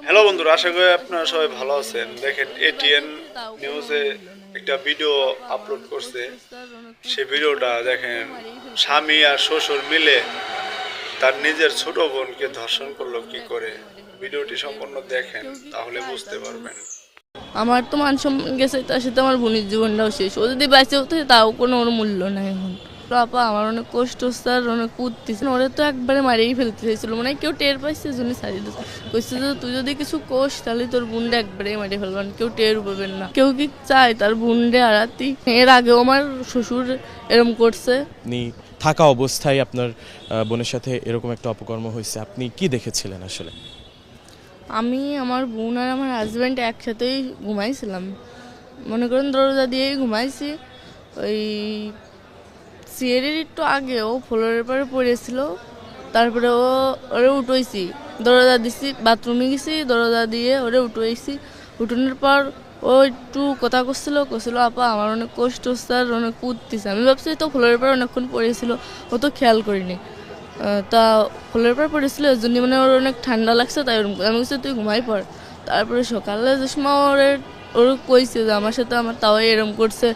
Hello বন্ধুরা, আশা করি আপনারা সবাই ভালো আছেন। দেখেন, এটিএন নিউজে একটা ভিডিও আপলোড করছে। সেই ভিডিওটা দেখেন, স্বামী আর শ্বশুর মিলে তার নিজের ছোট বোনকে ধর্ষণ করলো কি করে। ভিডিওটি সম্পূর্ণ দেখেন, তাহলে বুঝতে পারবেন। আমার তো মান সম্মান গেছে, তার সাথে আমার বোনের জীবনটাও শেষ। ও যদি বেঁচে হতো তাও কোনো ওর মূল্য নাই এখন। আপা আমার অনেক কষ্ট হচ্ছে আর অনেক কুদতেছে। ওরে তো একবারে মারিয়েই ফেলতে চাইছিল, মানে কেউ টের পাইছে জন্য ছাড়িয়ে দিচ্ছে। কইছে যে তুই যদি কিছু কোষ তাহলে তোর বোনটা একবারে মারিয়ে ফেলবেন, কেউ টের পাবেন না। কেউ কি চায় তার বোনটা হারাতি? এর আগেও আমার শ্বশুর এরম করছে। আপনি থাকা অবস্থায় আপনার বোনের সাথে এরকম একটা অপকর্ম হয়েছে, আপনি কি দেখেছিলেন আসলে? আমি, আমার বোন আর আমার হাজব্যান্ড একসাথেই ঘুমাইছিলাম। মনে করেন দরজা দিয়েই ঘুমাইছি। ওই সিঁড়ির একটু আগে ও ফ্লোরের পরে পড়েছিল, তারপরে ওরে উঠোইছি, দরজা দিছি, বাথরুমে গেছি, দরজা দিয়ে ওরে উঠোইছি। উঠোনের পর ও একটু কথা করছিল আপা আমার অনেক কষ্ট হচ্ছে আর অনেক কুদতেছে। আমি ভাবছি তো ফ্লোরের পর অনেকক্ষণ পড়েছিল, ও তো খেয়াল করিনি। তা ফ্লোরের পর পড়েছিল এর জন্য, মানে ওর অনেক ঠান্ডা লাগছে, তাই ওরকম আমি বলছি তুই ঘুমাই পড়। তারপরে সকালে যে সময় ওর কইছে যে আমার সাথে আমার তাও এরম করছে।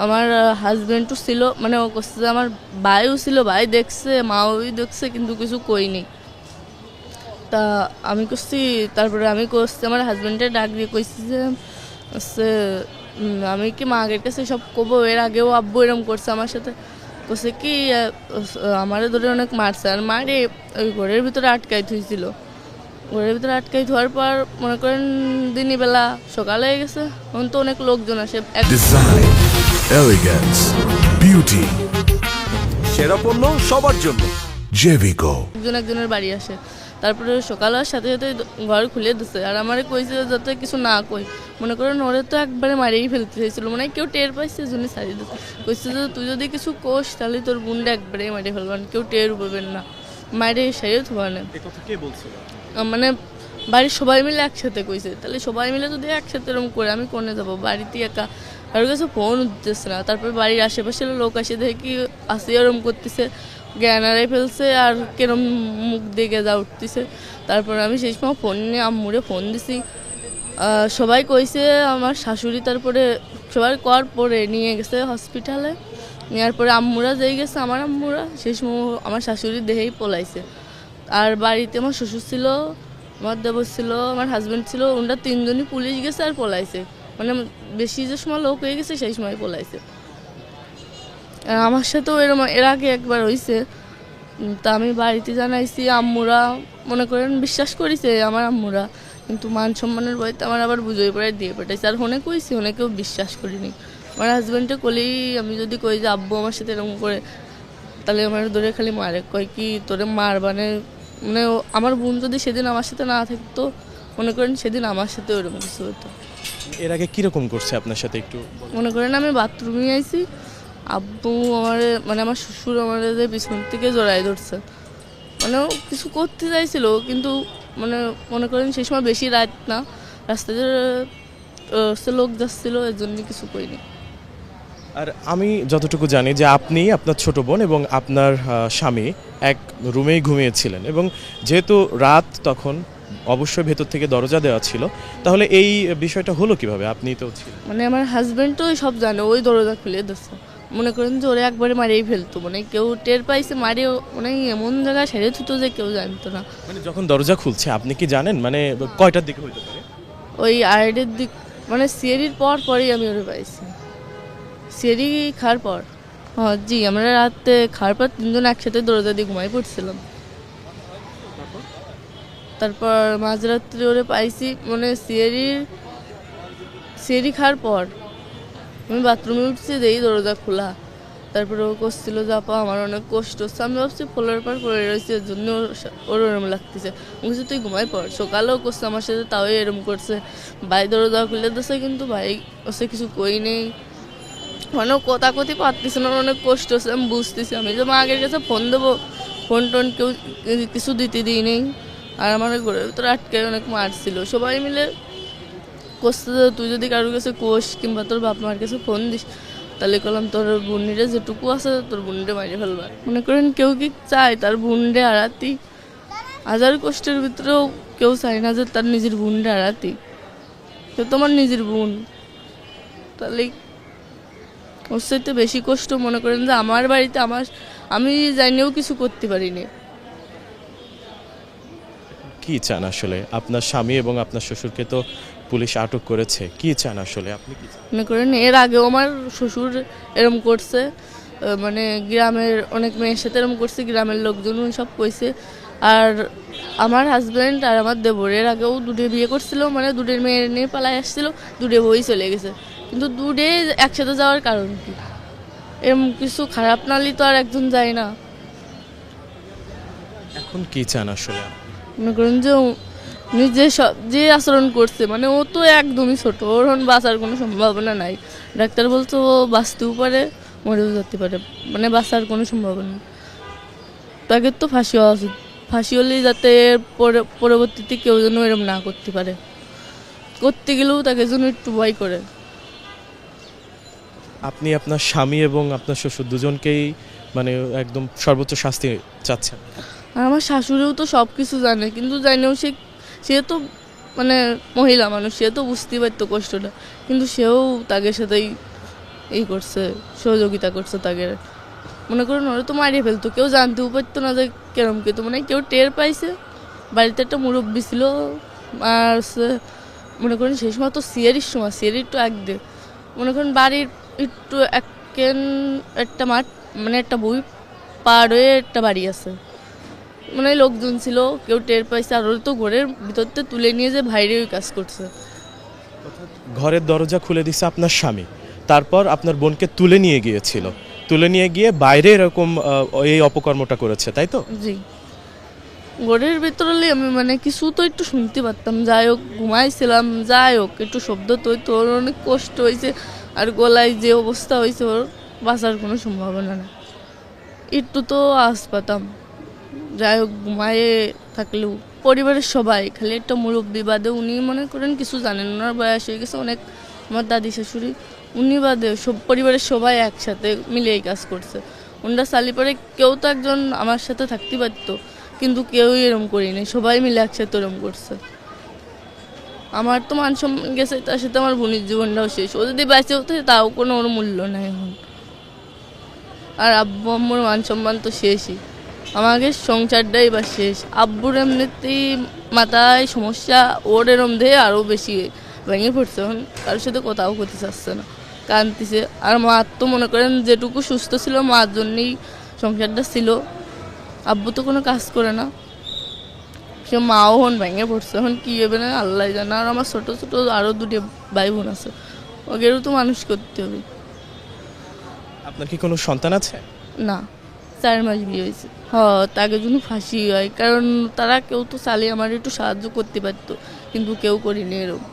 আমার হাজব্যান্ডও ছিল, মানে ও করছে যে আমার ভাইও ছিল, ভাই দেখছে, মাও দেখছে, কিন্তু কিছু কইনি। তা আমি করছি, তারপরে আমি করছি আমার হাজব্যান্ডের ডাক দিয়ে কইছি যে হচ্ছে আমি কি মা আগের কাছে সব কবো। এর আগেও আব্বু এরম করছে আমার সাথে। করছে কি আমারে ধরে অনেক মারছে, আর মারে ওই ঘরের ভিতরে আটকাই থুইছিল। ঘরের ভিতরে আটকাই ধোয়ার পর মনে করেন দিনই বেলা সকালে হয়ে গেছে, তখন তো অনেক লোকজন আসে। ডিজাইন, এলিগেন্স, বিউটি, সেরা পণ্য সবার জন্য। জেভিকো। একজনের বাড়ি আসে, তারপরে সকাল হওয়ার সাথে সাথে ঘর খুলে দিছে। আর আমারে কইছে যাতে কিছু না কই। মনে করেন ওরে তো একবারে মারিয়েই ফেলতে চাইছিল, মানে কেউ টের পাইছে জন্য ছাড়িয়ে দিচ্ছে। কইছে যে তুই যদি কিছু কোষ তাহলে তোর বোনটা একবারে মারিয়ে ফেলবেন, কেউ টের পাবেন না, মারিয়ে সারিয়ে থবানে। কে বলছিল? মানে বাড়ির সবাই মিলে একসাথে কইছে। তাহলে সবাই মিলে যদি একসাথে এরকম করে আমি কোনে যাবো, বাড়িতে একা, কারোর কাছে ফোন উঠতেছে না। তারপর বাড়ির আশেপাশের লোক আসে দেখে কি আসি এরম করতেছে, জ্ঞান হারাই ফেলছে আর কেরম মুখ দেখে যা উঠতেছে। তারপর আমি সেই সময় ফোন নিয়ে আম্মুরে ফোন দিছি। সবাই কইছে, আমার শাশুড়ি তারপরে সবাই কর পরে নিয়ে গেছে হসপিটালে। নেওয়ার পরে আম্মুরা যেই গেছে, আমার আম্মুরা সেই সময় আমার শাশুড়ি দেহেই পলাইছে। আর বাড়িতে আমার শ্বশুর ছিল, আমার দেবর ছিল, আমার হাজব্যান্ড ছিল, ওনারা তিনজনই পুলিশ গেছে আর পলাইছে। মানে বেশি যে সময় লোক হয়ে গেছে সেই সময় পলাইছে। আর আমার সাথেও এরকম এর আগে একবার হয়েছে। তা আমি বাড়িতে জানাইছি, আম্মুরা মনে করেন বিশ্বাস করেছে আমার আম্মুরা, কিন্তু মান সম্মানের বইতে আমার আবার বুঝোই পড়ে দিয়ে পাঠাইছে। আর ফোনে কইছি, কেউ বিশ্বাস করিনি। আমার হাজব্যান্ডে কলেই আমি যদি কই যে আব্বু আমার সাথে এরকম করে, তাহলে আমার ধরে খালি মারে, কয় কি তোরে মারবানে। মানে আমার বোন যদি সেদিন আমার সাথে না থাকতো, মনে করেন সেদিন আমার সাথে ওরকম কিছু হতো। এর আগে কিরকম করছে আপনার সাথে একটু? মনে করেন আমি বাথরুমে আইছি, আব্বু আমার, মানে আমার শ্বশুর আমার পিছন থেকে জড়াই ধরছে। মানে ও কিছু করতে চাইছিল, কিন্তু মানে মনে করেন সেই সময় বেশি রাত না, রাস্তাতে লোক যাচ্ছিল, এর জন্য কিছু করিনি। আর আমি যতটুকু জানি যে আপনি, আপনার ছোট বোন এবং আপনার স্বামী এক রুমেই ঘুমিয়েছিলেন, এবং যেহেতু রাত তখন অবশ্যই ভেতর থেকে দরজা দেওয়া ছিল, তাহলে এই বিষয়টা হলো কিভাবে? আপনি তো ছিলেন। মানে আমার হাজব্যান্ড তো সব জানে, ওই দরজা খুলে দিচ্ছে। মনে করেন যে ওরে একবারে মারিয়েই ফেলতো, মানে কেউ টের পাইছে মারিয়ে, মানে এমন জায়গায় সেরে থুতো যে কেউ জানতো না। মানে যখন দরজা খুলছে আপনি কি জানেন মানে কয়টার দিকে হইতে পারে? ওই আড়াইটের দিক, মানে সিঁড়ির পরেই আমি ওরে পাইছি, সিঁড়ি খাওয়ার পর। হ্যাঁ জি, আমরা রাতে খাওয়ার পর তিনজন একসাথে দরজা দিয়ে ঘুমাই পড়ছিলাম। তারপর মাঝরাত্রি ওরে পাইছি, মানে সিঁড়ি খাওয়ার পর আমি বাথরুমে উঠছি, যেই দরজা খোলা। তারপরে ও করছিল যে আপা আমার অনেক কষ্ট হচ্ছে। আমি ভাবছি ফ্লোরের পর পড়ে রয়েছে, এর জন্য ওর ওরম লাগতেছে। বলছি তুই ঘুমাই পড়। সকালেও করছে আমার সাথে, তাও এরম করছে। ভাই দরজা খুলে দিচ্ছে, কিন্তু ভাই ওসে কিছু কই নেই, মানে কথা কথি পারতেছে না, অনেক কষ্ট হচ্ছে। আমি বুঝতেছি, আমি যে মা আগের কাছে ফোন দেবো, ফোন টোন কেউ কিছু দিতে দিই নেই। আর আমার ঘরের ভিতরে আটকে অনেক মারছিল। সবাই মিলে করছে যে তুই যদি কারোর কাছে কোষ কিংবা তোর বাপ মার কাছে ফোন দিস, তাহলে করলাম তোর বোনরে যেটুকু আছে তোর বোনরে মারিয়ে ফেলবা। মনে করেন কেউ কি চায় তার বোনরে হারাতি? হাজার কষ্টের ভিতরেও কেউ চায় না যে তার নিজের বোনটা হারাতে। সে তোমার নিজের বোন, তাহলে ওর সাথে বেশি কষ্ট মনে করেন যে আমার বাড়িতে আমি জানিও কিছু করতে পারিনি। কি চান আসলে? আপনার স্বামী এবং আপনার শ্বশুরকে তো পুলিশ আটক করেছে, কি চান আসলে আপনি? কি চান? মনে করেন এর আগেও আমার শ্বশুর এরম করছে, মানে গ্রামের অনেক মেয়ের সাথে এরম করছে, গ্রামের লোকজন সব কইছে। আর আমার হাজব্যান্ড আর আমার দেবর এর আগেও দুটো বিয়ে করছিল, মানে দুটোর মেয়ের নিয়ে পালায় আসছিল, দুটো বই চলে গেছে। কিন্তু দুটো একসাথে যাওয়ার কারণ কি? এরম কিছু খারাপ নালি তো আর একজন যায় না। এখন কি চান আসলে? মনে করেন যে উনি যে আচরণ করছে, মানে ও তো একদমই ছোট, ওর এখন বাঁচার কোনো সম্ভাবনা নাই। ডাক্তার বলছে ও বাঁচতেও পারে, মরেও যেতে পারে, মানে বাঁচার কোনো সম্ভাবনা নেই। তাকে তো ফাঁসি হওয়া উচিত। ফাঁসি হলেই যাতে পরবর্তীতে কেউ যেন এরকম না করতে পারে, করতে গেলেও তাকে যেন একটু ভয় করে। আপনি আপনার স্বামী এবং আপনার শ্বশুর দুজনকেই মানে একদম সর্বোচ্চ শাস্তি চাচ্ছেন? আর আমার শাশুড়িও তো সব কিছু জানে, কিন্তু জানেও সে তো মানে মহিলা মানুষ, সে তো বুঝতেই পারতো কষ্টটা, কিন্তু সেও তাদের সাথেই এই করছে, সহযোগিতা করছে তাকে। মনে করুন ওরা তো মারিয়ে ফেলতো, কেউ জানতেও পারতো না যে কেরম কে, তো মানে কেউ টের পাইছে। বাড়িতে একটা মুরব্বী ছিল, আর মনে করেন সেই সময় তো সিয়ারির সময়, সিয়ারির একটু আগ দিয়ে মনে করেন বাড়ির একটু একটা মাঠ, মানে একটা বই পার হয়ে একটা বাড়ি আছে, মানে লোকজন ছিল, কেউ টের পাইছে। আর ওরা তো ঘরের ভিতরতে তুলে নিয়ে যে বাইরে ওই কাজ করছে। ঘরের দরজা খুলে দিছে আপনার স্বামী, তারপর আপনার বোনকে তুলে নিয়ে গিয়েছিল, তুলে নিয়ে গিয়ে বাইরে এরকম এই অপকর্মটা করেছে, তাই তো? জি, ঘরের ভিতরে আমি মানে কিছু তো একটু শুনতে পারতাম, যাই হোক ঘুমাইছিলাম, যাই হোক একটু শব্দ তো ওর অনেক কষ্ট হয়েছে। আর গলায় যে অবস্থা হয়েছে, ওর বাঁচার কোনো সম্ভাবনা নেই। একটু তো আশ পাতাম, যাই হোক ঘুমায়ে থাকলেও পরিবারের সবাই, খালি একটা মুরব্বী বাদে, উনি মনে করেন কিছু জানেন, ওনার বয়স হয়ে গেছে অনেক, আমার দাদি শাশুড়ি, উনি বাদে সব পরিবারের সবাই একসাথে মিলে এই কাজ করছে। ওনারা চালি পরে কেউ তো একজন আমার সাথে থাকতে পারতো, কিন্তু কেউই এরম করিনি, সবাই মিলে একসাথে এরম করছে। আমার তো মান সম্মান গেছে, তার সাথে আমার বোনের জীবনটাও শেষ। ও যদি বেঁচে হতো তাও কোনো ওর মূল্য নাই এখন। আর আব্বু আম্মুর মান সম্মান তো শেষই, আমাকে সংসারটাই বা শেষ। আব্বুর এমনিতেই মাথায় সমস্যা, ওর এরম দিয়ে আরও বেশি ভেঙে পড়ছে, এখন কারোর সাথে কথাও করতে চাচ্ছে না, কাঁদতেছে। আর মার তো মনে করেন যেটুকু সুস্থ ছিল মার জন্যেই সংসারটা ছিল, আব্বু তো কোনো কাজ করে না, সে মাও হন ভেঙে পড়ছে, এখন কী হবে না আল্লাহ জানে। আর আমার ছোটো ছোটো আরও দুটো ভাই বোন আছে, ওদেরও তো মানুষ করতে হবে। আপনার কি কোনো সন্তান আছে? না, 4 মাস বিয়ে হয়েছে। তাকে জন্য ফাঁসি হয়, কারণ তারা কেউ তো চালিয়ে আমার একটু সাহায্য করতে পারতো, কিন্তু কেউ করিনি এরকম।